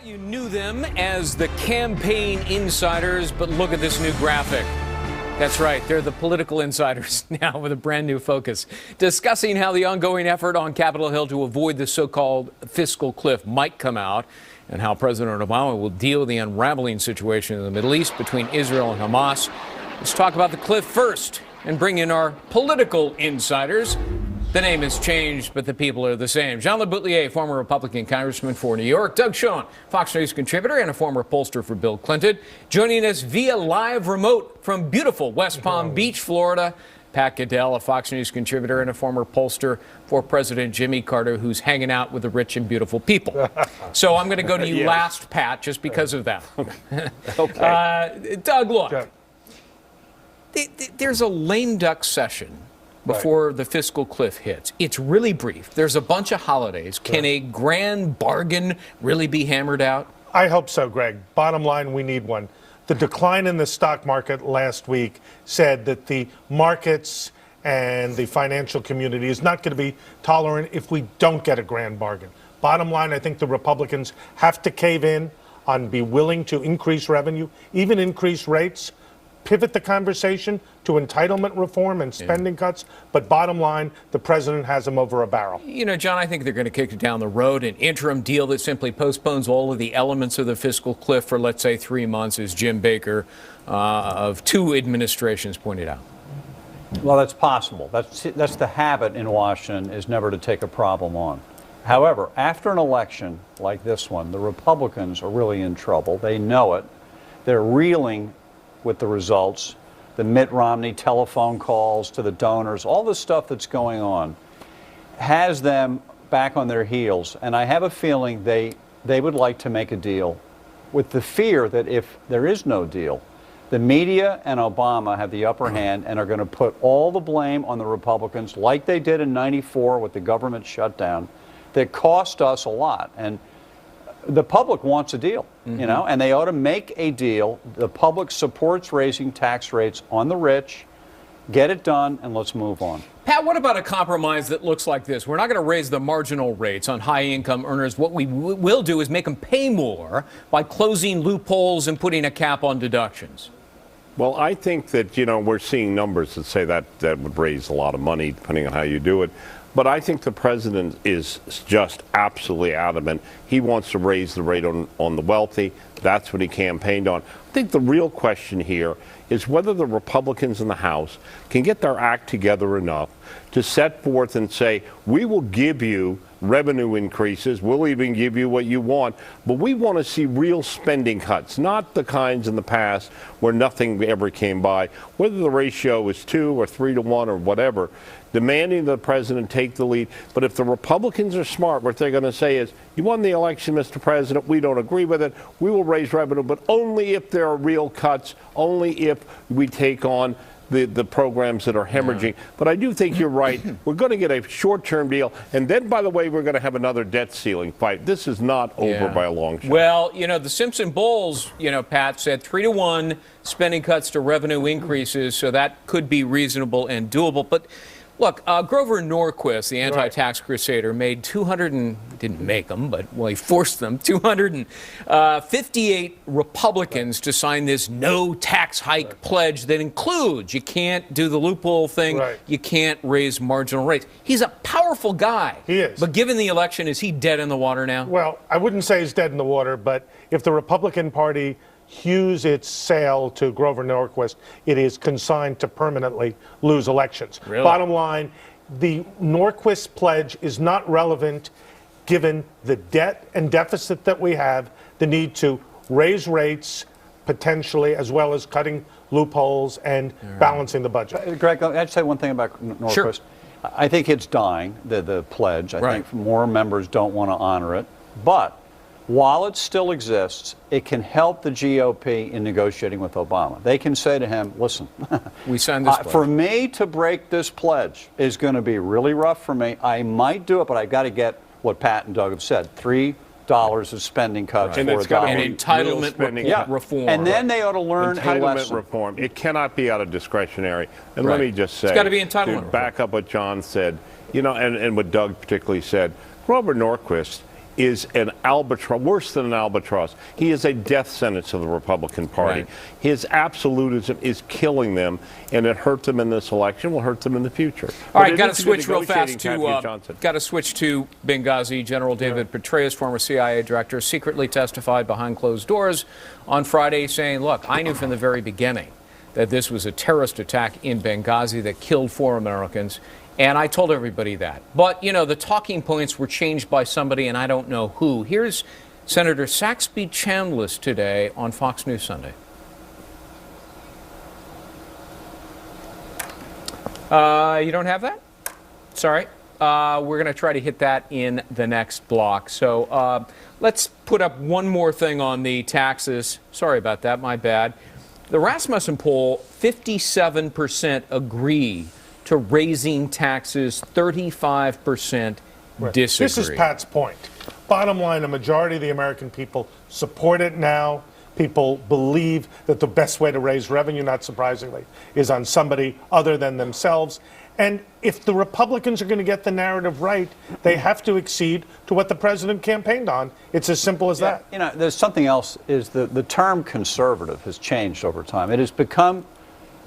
You knew them as the campaign insiders, but look at this new graphic. That's right, they're the political insiders now with a brand new focus, discussing how the ongoing effort on Capitol Hill to avoid the so-called fiscal cliff might come out, and how President Obama will deal with the unraveling situation in the Middle East between Israel and Hamas. Let's talk about the cliff first and bring in our political insiders. The name has changed, but the people are the same. Jean Le Boutelier, former Republican congressman for New York. Doug Schoen, Fox News contributor and a former pollster for Bill Clinton. Joining us via live remote from beautiful West Palm Beach, Florida, Pat Goodell, a Fox News contributor and a former pollster for President Jimmy Carter, who's hanging out with the rich and beautiful people. So I'm going to go to you last, Pat, just because of that. Okay. Doug, look, there's a lame duck session before the fiscal cliff hits. It's really brief. There's a bunch of holidays. Can a grand bargain really be hammered out? I hope so, Greg. Bottom line, we need one. The decline in the stock market last week said that the markets and the financial community is not going to be tolerant if we don't get a grand bargain. Bottom line, I think the Republicans have to cave in on be willing to increase revenue, even increase rates, pivot the conversation to entitlement reform and spending cuts. But bottom line, the president has them over a barrel. You know, John, I think they're going to kick it down the road. An interim deal that simply postpones all of the elements of the fiscal cliff for, let's say, 3 months, as Jim Baker of 2 administrations pointed out. Well, that's possible. That's the habit in Washington, is never to take a problem on. However, after an election like this one, the Republicans are really in trouble. They know it. They're reeling with the results, the Mitt Romney telephone calls to the donors, all the stuff that's going on has them back on their heels. And I have a feeling they would like to make a deal, with the fear that if there is no deal, the media and Obama have the upper hand and are going to put all the blame on the Republicans, like they did in '94 with the government shutdown, that cost us a lot. And the public wants a deal, you know, and they ought to make a deal. The public supports raising tax rates on the rich. Get it done, and let's move on. Pat, what about a compromise that looks like this? We're not going to raise the marginal rates on high-income earners. What we will do is make them pay more by closing loopholes and putting a cap on deductions. Well, I think that, you know, we're seeing numbers that say that would raise a lot of money, depending on how you do it. But I think the president is just absolutely adamant. He wants to raise the rate on the wealthy. That's what he campaigned on. I think the real question here is whether the Republicans in the House can get their act together enough to set forth and say, we will give you revenue increases, we'll even give you what you want, but we want to see real spending cuts, not the kinds in the past where nothing ever came by, whether the ratio is 2 or 3 to 1 or whatever, demanding the president take the lead. But if the Republicans are smart, what they're going to say is, you won the election, Mr. President, we don't agree with it, we will raise revenue, but only if there are real cuts, only if we take on the programs that are hemorrhaging. But I do think you're right. We're going to get a short-term deal. And then, by the way, we're going to have another debt ceiling fight. This is not over by a long shot. Well, you know, the Simpson Bulls, you know, Pat, said 3 to 1 spending cuts to revenue increases. So that could be reasonable and doable. But look, Grover Norquist, the anti-tax crusader, made didn't make them, but, well, he forced them, 258 Republicans to sign this no tax hike pledge that includes, you can't do the loophole thing, you can't raise marginal rates. He's a powerful guy. He is. But given the election, is he dead in the water now? Well, I wouldn't say he's dead in the water, but if the Republican Party hews its sail to Grover Norquist, it is consigned to permanently lose elections. Really? Bottom line, the Norquist pledge is not relevant given the debt and deficit that we have, the need to raise rates potentially, as well as cutting loopholes and balancing the budget. Greg, I'd say one thing about Norquist. Sure. I think it's dying, the pledge. I think more members don't want to honor it. But while it still exists, it can help the GOP in negotiating with Obama. They can say to him, listen, we signed this pledge. For me to break this pledge is going to be really rough for me. I might do it, but I've got to get what Pat and Doug have said, $3 of spending cuts and for it's got to $1. be entitlement reform. And then they ought to learn a lesson. Entitlement reform. It cannot be out of discretionary. And let me just say, it's got to be entitlement to back up what John said, you know, and what Doug particularly said, Grover Norquist is an albatross, worse than an albatross. He is a death sentence to the Republican Party. Right. His absolutism is killing them, and it hurt them in this election, will hurt them in the future. All right, But got it to is a good switch real fast negotiating got to switch to Benghazi. General David Petraeus, former CIA director, secretly testified behind closed doors on Friday, saying, "Look, I knew from the very beginning that this was a terrorist attack in Benghazi that killed 4 Americans." And I told everybody that. But, you know, the talking points were changed by somebody, and I don't know who. Here's Senator Saxby Chambliss today on Fox News Sunday. You don't have that? Sorry. We're going to try to hit that in the next block. So let's put up one more thing on the taxes. Sorry about that. My bad. The Rasmussen poll, 57% agree to raising taxes, 35% disagree. This is Pat's point. Bottom line, a majority of the American people support it now. People believe that the best way to raise revenue, not surprisingly, is on somebody other than themselves. And if the Republicans are going to get the narrative right, they have to accede to what the president campaigned on. It's as simple as that. You know, there's something else, is the term conservative has changed over time. It has become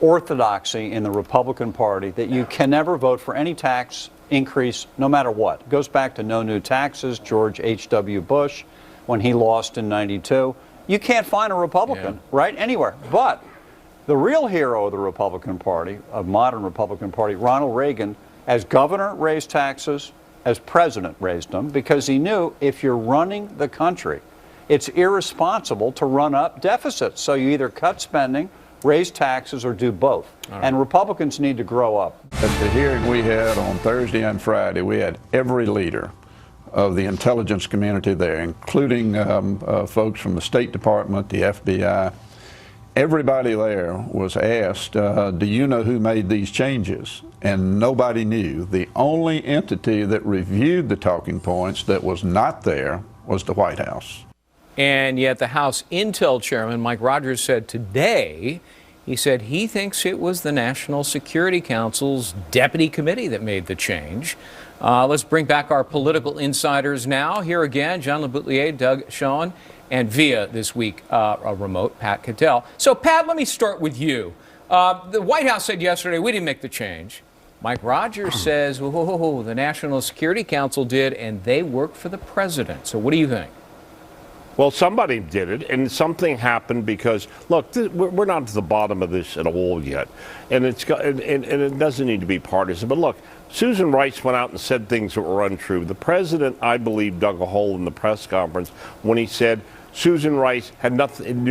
orthodoxy in the Republican Party that you can never vote for any tax increase no matter what. It goes back to no new taxes, George H.W. Bush, when he lost in '92. You can't find a Republican, right, anywhere. But the real hero of the Republican Party, of modern Republican Party, Ronald Reagan, as governor raised taxes, as president raised them, because he knew if you're running the country, it's irresponsible to run up deficits. So you either cut spending, raise taxes, or do both. And Republicans need to grow up. At the hearing we had on Thursday and Friday, we had every leader of the intelligence community there, including folks from the State Department, the FBI. Everybody there was asked, do you know who made these changes? And nobody knew. The only entity that reviewed the talking points that was not there was the White House. And yet the House Intel chairman, Mike Rogers, said today, he said he thinks it was the National Security Council's deputy committee that made the change. Let's bring back our political insiders now. Here again, John LeBoutillier, Doug Schoen, and via this week, a remote, Pat Cattell. So, Pat, let me start with you. The White House said yesterday, we didn't make the change. Mike Rogers says, whoa, the National Security Council did, and they work for the president. So what do you think? Well, somebody did it, and something happened because, look, we're not to the bottom of this at all yet, and it doesn't need to be partisan. But look, Susan Rice went out and said things that were untrue. The president, I believe, dug a hole in the press conference when he said Susan Rice had nothing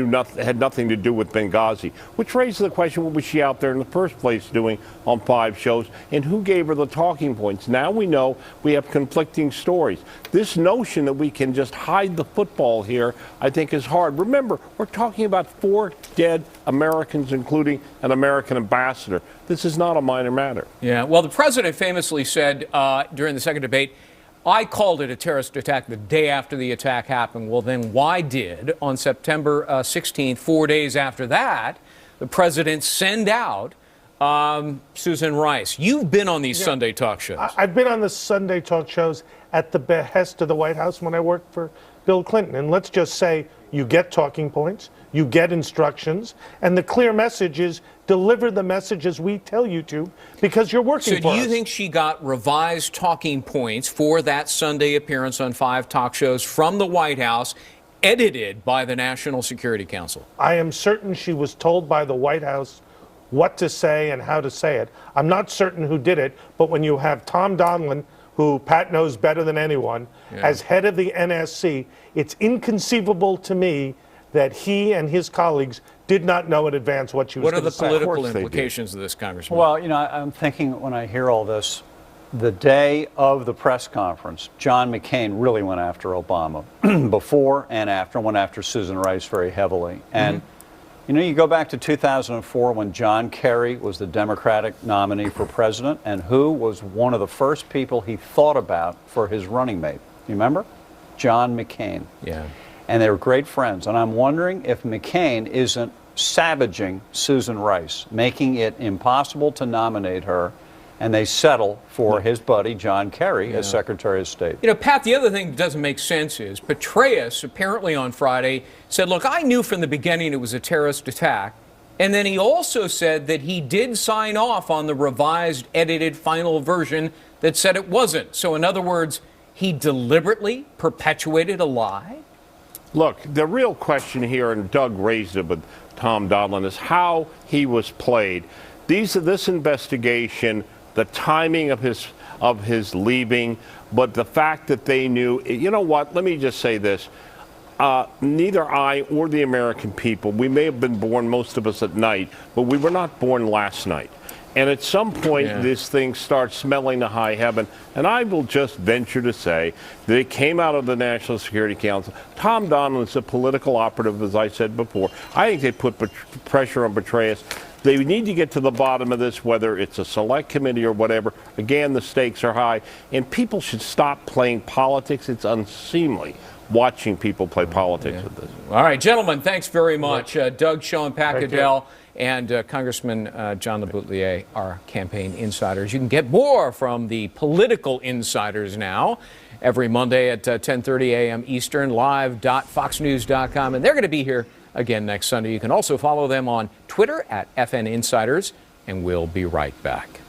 to do with Benghazi, which raises the question, what was she out there in the first place doing on 5 shows, and who gave her the talking points? Now we know we have conflicting stories. This notion that we can just hide the football here, I think, is hard. Remember, we're talking about 4 dead Americans, including an American ambassador. This is not a minor matter. Yeah, well, the president famously said during the second debate, I called it a terrorist attack the day after the attack happened. Well, then why did, on September 16th, 4 days after that, the president send out Susan Rice? You've been on these Sunday talk shows. I've been on the Sunday talk shows at the behest of the White House when I worked for Bill Clinton. And let's just say you get talking points, you get instructions, and the clear message is deliver the message as we tell you to, because you're working for us. So do you think she got revised talking points for that Sunday appearance on 5 talk shows from the White House, edited by the National Security Council? I am certain she was told by the White House what to say and how to say it. I'm not certain who did it, but when you have Tom Donilon, who Pat knows better than anyone, as head of the NSC, it's inconceivable to me that he and his colleagues did not know in advance what she was What are going the to say. political implications of this, Congressman? Well, you know, I'm thinking when I hear all this, the day of the press conference, John McCain really went after Obama before and after, went after Susan Rice very heavily. And, you know, you go back to 2004 when John Kerry was the Democratic nominee for president, and who was one of the first people he thought about for his running mate? You remember? John McCain. Yeah. And they were great friends. And I'm wondering if McCain isn't savaging Susan Rice, making it impossible to nominate her and they settle for his buddy John Kerry as Secretary of State. You know, Pat, the other thing that doesn't make sense is Petraeus apparently on Friday said, look, I knew from the beginning it was a terrorist attack. And then he also said that he did sign off on the revised, edited final version that said it wasn't. So in other words, he deliberately perpetuated a lie? Look, the real question here, and Doug raised it with Tom Donilon, is how he was played. This investigation, the timing of his leaving, but the fact that they knew, you know what, let me just say this. Neither I or the American people, we may have been born, most of us, at night, but we were not born last night. And at some point, this thing starts smelling to high heaven. And I will just venture to say that it came out of the National Security Council. Tom Donilon's a political operative, as I said before. I think they put pressure on Petraeus. They need to get to the bottom of this, whether it's a select committee or whatever. Again, the stakes are high. And people should stop playing politics. It's unseemly watching people play politics with this. All right, gentlemen, thanks very much. Doug, Schoen, Pat Goodell, and Congressman John LeBoutelier, our campaign insiders. You can get more from the political insiders now every Monday at 10:30 a.m. Eastern, live.foxnews.com. And they're going to be here again next Sunday. You can also follow them on Twitter at FN Insiders, and we'll be right back.